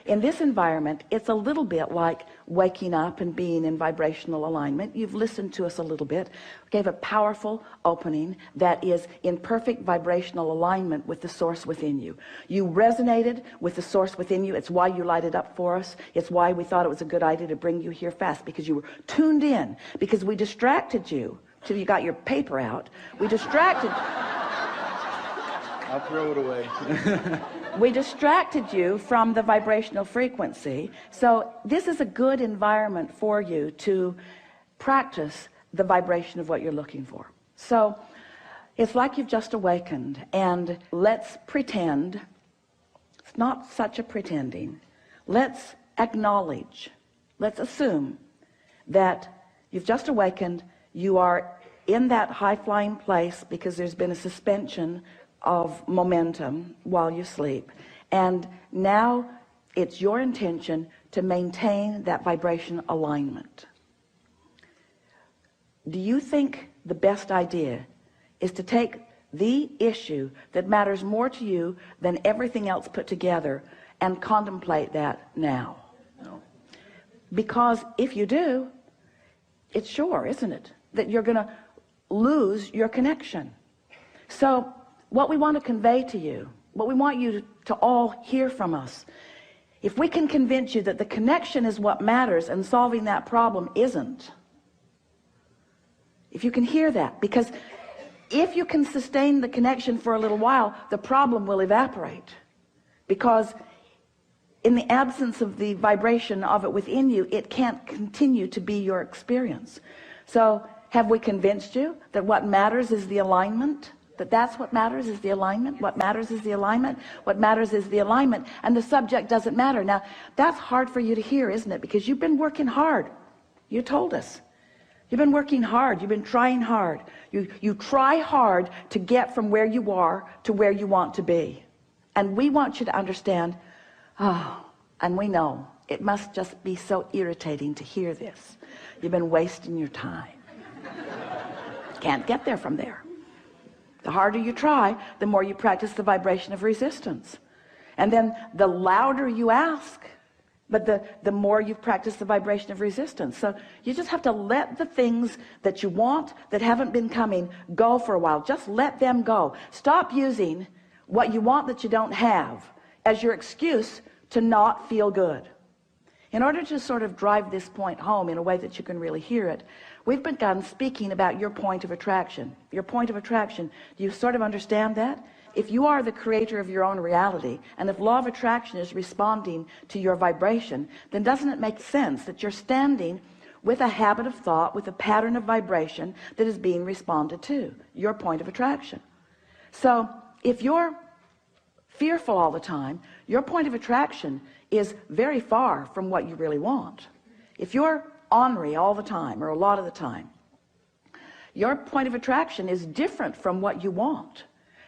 In this environment, it's a little bit like waking up and being in vibrational alignment. You've listened to us a little bit, gave a powerful opening that is in perfect vibrational alignment with the source within you. You resonated with the source within you. It's why you lighted up for us. It's why we thought it was a good idea to bring you here fast, because you were tuned in, because we distracted you till you got your paper out. We distracted. I'll throw it away. We distracted you from the vibrational frequency. So this is a good environment for you to practice the vibration of what you're looking for. So it's like you've just awakened, and let's pretend, it's not such a pretending, let's acknowledge, let's assume that you've just awakened. You are in that high-flying place because there's been a suspension of momentum while you sleep, and now it's your intention to maintain that vibration alignment. Do you think the best idea is to take the issue that matters more to you than everything else put together and contemplate that now? No. Because if you do, it's sure, isn't it, that you're going to lose your connection. So what we want to convey to you, what we want you to all hear from us, if we can convince you that the connection is what matters and solving that problem isn't, if you can hear that, because if you can sustain the connection for a little while, the problem will evaporate, because in the absence of the vibration of it within you, it can't continue to be your experience. So have we convinced you that what matters is the alignment? That's what matters, is the alignment. What matters is the alignment. What matters is the alignment, and the subject doesn't matter. Now that's hard for you to hear, isn't it? Because you've been working hard. You told us you've been working hard. You've been trying hard. You try hard to get from where you are to where you want to be, and we want you to understand. And we know it must just be so irritating to hear this. You've been wasting your time. Can't get there from there. The harder you try, the more you practice the vibration of resistance. And then the louder you ask, but the more you practice the vibration of resistance. So you just have to let the things that you want that haven't been coming go for a while. Just let them go. Stop using what you want that you don't have as your excuse to not feel good. In order to sort of drive this point home in a way that you can really hear it, we've begun speaking about your point of attraction. Your point of attraction, do you sort of understand that? If you are the creator of your own reality, and if law of attraction is responding to your vibration, then doesn't it make sense that you're standing with a habit of thought, with a pattern of vibration that is being responded to, your point of attraction? So if you're fearful all the time, your point of attraction is very far from what you really want. If you're ornery all the time, or a lot of the time, your point of attraction is different from what you want.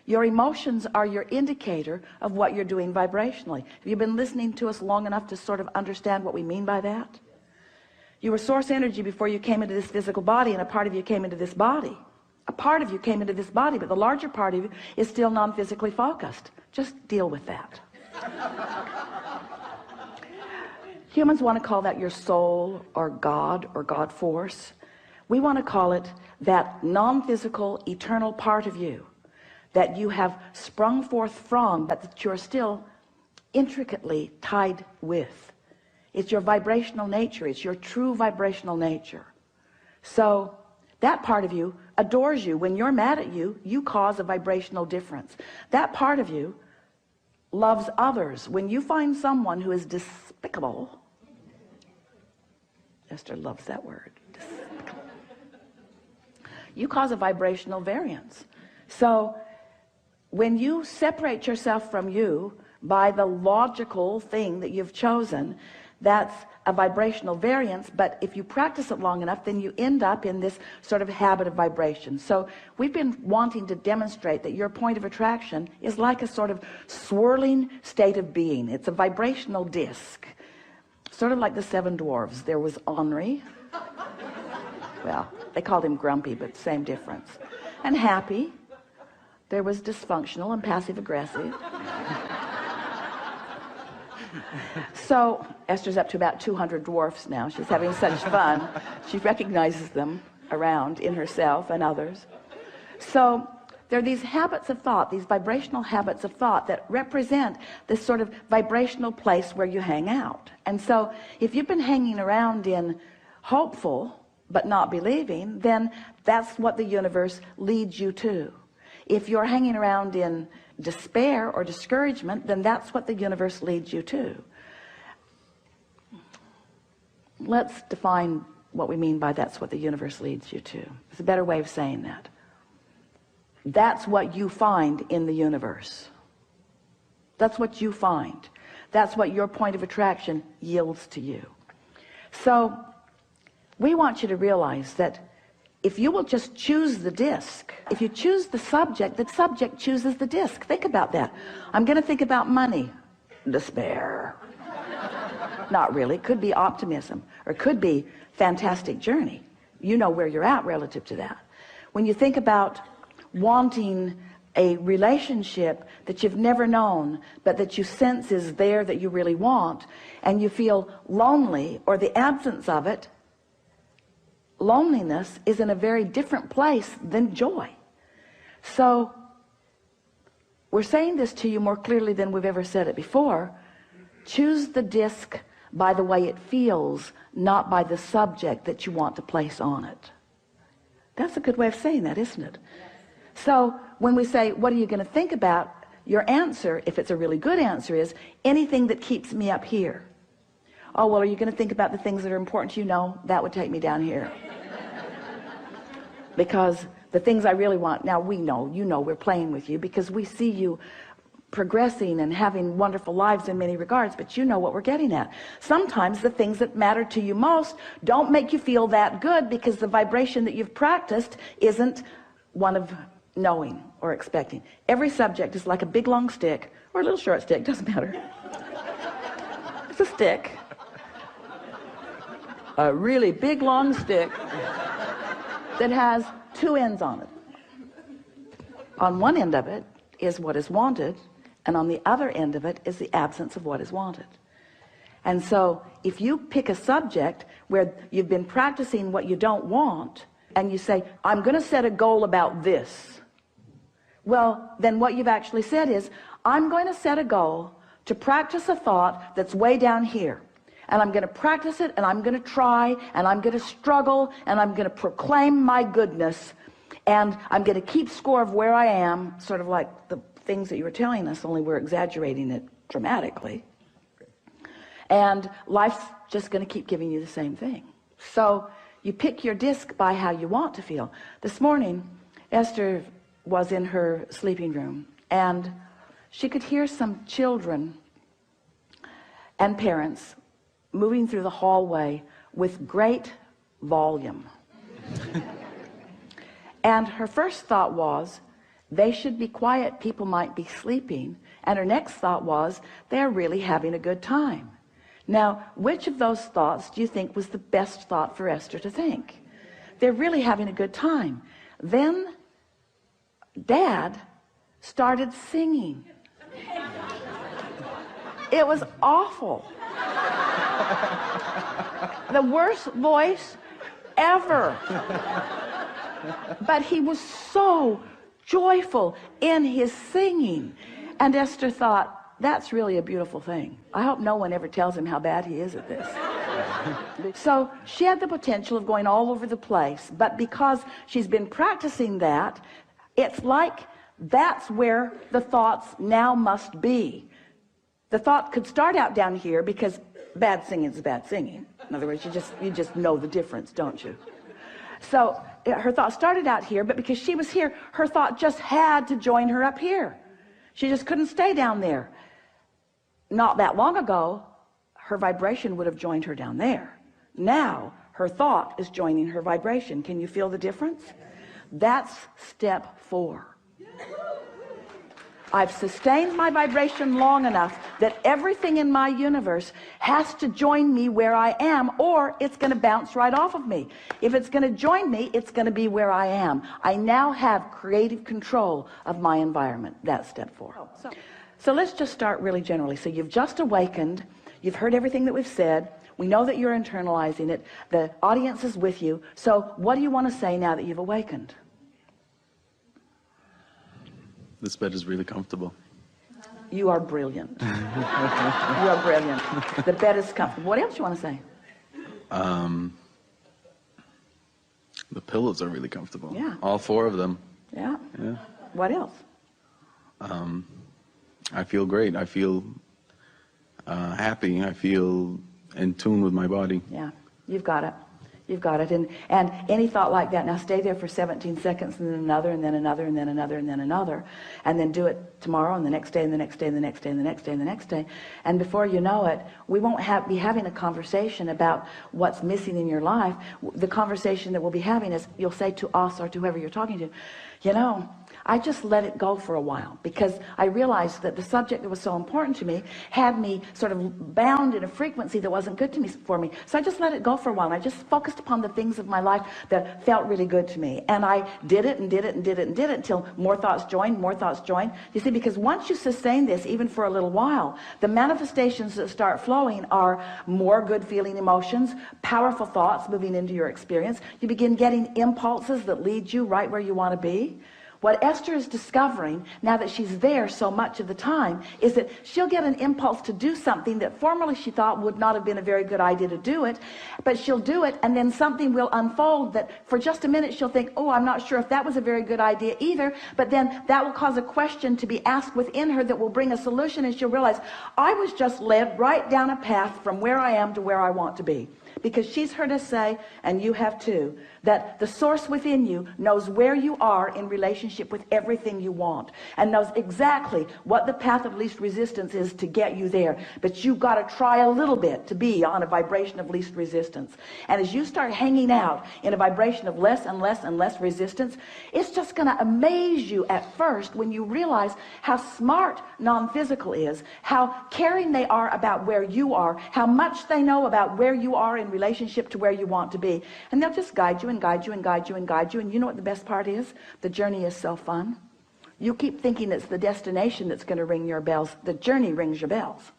Your emotions are your indicator of what you're doing vibrationally. Have you been listening to us long enough to sort of understand what we mean by that? You were source energy before you came into this physical body, and a part of you came into this body. A part of you came into this body, but the larger part of you is still non-physically focused. Just deal with that. Humans want to call that your soul, or God force. We want to call it that non-physical eternal part of you that you have sprung forth from, but that you're still intricately tied with. It's your vibrational nature. It's your true vibrational nature. So that part of you adores you. When you're mad at you, you cause a vibrational difference. That part of you loves others. When you find someone who is despicable, Esther loves that word, despicable, you cause a vibrational variance. So when you separate yourself from you by the logical thing that you've chosen, that's a vibrational variance. But if you practice it long enough, then you end up in this sort of habit of vibration. So we've been wanting to demonstrate that your point of attraction is like a sort of swirling state of being. It's a vibrational disc, sort of like the seven dwarves. There was Henri, well, they called him grumpy, but same difference, and happy. There was dysfunctional and passive aggressive. So Esther's up to about 200 dwarfs now. She's having such fun. She recognizes them around in herself and others. So there are these habits of thought, these vibrational habits of thought that represent this sort of vibrational place where you hang out. And so if you've been hanging around in hopeful but not believing, then that's what the universe leads you to. If you're hanging around in despair or discouragement, then that's what the universe leads you to. Let's define what we mean by that's what the universe leads you to. It's a better way of saying that. That's what you find in the universe. That's what you find. That's what your point of attraction yields to you. So we want you to realize that if you will just choose the disc, if you choose the subject chooses the disc. Think about that. I'm going to think about money. Despair. Not really. It could be optimism, or it could be fantastic journey. You know where you're at relative to that. When you think about wanting a relationship that you've never known but that you sense is there, that you really want, and you feel lonely or the absence of it, loneliness is in a very different place than joy. So we're saying this to you more clearly than we've ever said it before. Choose the disc by the way it feels, not by the subject that you want to place on it. That's a good way of saying that, isn't it? So when we say, what are you going to think about? Your answer, if it's a really good answer, is anything that keeps me up here. Oh, well, are you going to think about the things that are important to you? No, that would take me down here. Because the things I really want, now we know, you know, we're playing with you because we see you progressing and having wonderful lives in many regards, but you know what we're getting at. Sometimes the things that matter to you most don't make you feel that good because the vibration that you've practiced isn't one of knowing or expecting. Every subject is like a big long stick or a little short stick, doesn't matter. It's a stick. A really big long stick that has two ends on it. On one end of it is what is wanted, and on the other end of it is the absence of what is wanted. And so if you pick a subject where you've been practicing what you don't want, and you say, I'm going to set a goal about this, well, then what you've actually said is, I'm going to set a goal to practice a thought that's way down here. And I'm going to practice it, and I'm going to try, and I'm going to struggle, and I'm going to proclaim my goodness, and I'm going to keep score of where I am, sort of like the things that you were telling us, only we're exaggerating it dramatically. And life's just going to keep giving you the same thing. So you pick your disc by how you want to feel. This morning, Esther was in her sleeping room, and she could hear some children and parents moving through the hallway with great volume. And her first thought was, they should be quiet, people might be sleeping. And her next thought was, they're really having a good time. Now, which of those thoughts do you think was the best thought for Esther to think? They're really having a good time. Then Dad started singing. It was awful. The worst voice ever. But he was so joyful in his singing. And Esther thought, that's really a beautiful thing. I hope no one ever tells him how bad he is at this. So she had the potential of going all over the place, but because she's been practicing that, it's like that's where the thoughts now must be. The thought could start out down here because bad singing is bad singing. In other words, you just know the difference, don't you? So her thought started out here, but because she was here, her thought just had to join her up here. She just couldn't stay down there. Not that long ago, her vibration would have joined her down there. Now her thought is joining her vibration. Can you feel the difference? That's step 4. I've sustained my vibration long enough that everything in my universe has to join me where I am, or it's going to bounce right off of me. If it's going to join me, it's going to be where I am. I now have creative control of my environment. That's step 4. So let's just start really generally. So you've just awakened, You've heard everything that we've said. We know that you're internalizing it. The audience is with you. So what do you want to say now that you've awakened? This bed is really comfortable. You are brilliant. You are brilliant. The bed is comfortable. What else you want to say? The pillows are really comfortable. Yeah. All 4 of them. Yeah. Yeah. What else? I feel great. I feel happy. I feel in tune with my body. Yeah. You've got it. You've got it. And any thought like that, now stay there for 17 seconds and then another and then another and then another and then another. And then do it tomorrow and the next day and the next day and the next day and the next day and the next day. And before you know it, we won't be having a conversation about what's missing in your life. The conversation that we'll be having is, you'll say to us or to whoever you're talking to, you know, I just let it go for a while because I realized that the subject that was so important to me had me sort of bound in a frequency that wasn't good for me. So I just let it go for a while. And I just focused upon the things of my life that felt really good to me. And I did it and did it and did it and did it until more thoughts joined, more thoughts joined. You see, because once you sustain this, even for a little while, the manifestations that start flowing are more good feeling emotions, powerful thoughts moving into your experience. You begin getting impulses that lead you right where you want to be. What Esther is discovering, now that she's there so much of the time, is that she'll get an impulse to do something that formerly she thought would not have been a very good idea to do it, but she'll do it, and then something will unfold that for just a minute she'll think, oh, I'm not sure if that was a very good idea either, but then that will cause a question to be asked within her that will bring a solution, and she'll realize, I was just led right down a path from where I am to where I want to be. Because she's heard us say, and you have too, that the source within you knows where you are in relationship with everything you want, and knows exactly what the path of least resistance is to get you there. But you've got to try a little bit to be on a vibration of least resistance. And as you start hanging out in a vibration of less and less and less resistance, it's just going to amaze you at first when you realize how smart non-physical is, how caring they are about where you are, how much they know about where you are in relationship to where you want to be. And they'll just guide you and guide you and guide you and guide you. And you know what the best part is? The journey is so fun. You keep thinking it's the destination that's going to ring your bells. The journey rings your bells.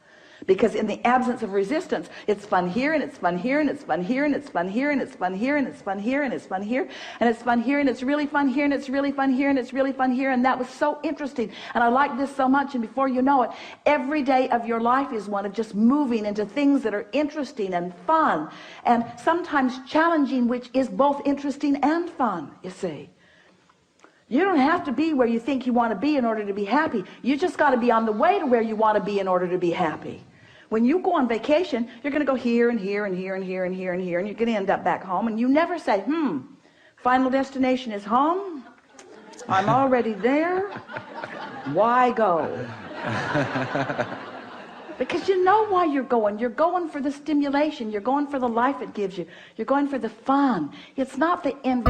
Because in the absence of resistance, it's fun here and it's fun here and it's fun here and it's fun here and it's fun here and it's fun here and it's fun here and it's fun here and it's really fun here and it's really fun here and it's really fun here. And that was so interesting. And I like this so much. And before you know it, every day of your life is one of just moving into things that are interesting and fun and sometimes challenging, which is both interesting and fun, you see. You don't have to be where you think you want to be in order to be happy. You just got to be on the way to where you want to be in order to be happy. When you go on vacation, you're going to go here and here and here and here and here and here, and you're going to end up back home, and you never say, final destination is home. I'm already there. Why go? Because you know why you're going. You're going for the stimulation. You're going for the life it gives you. You're going for the fun. It's not the end.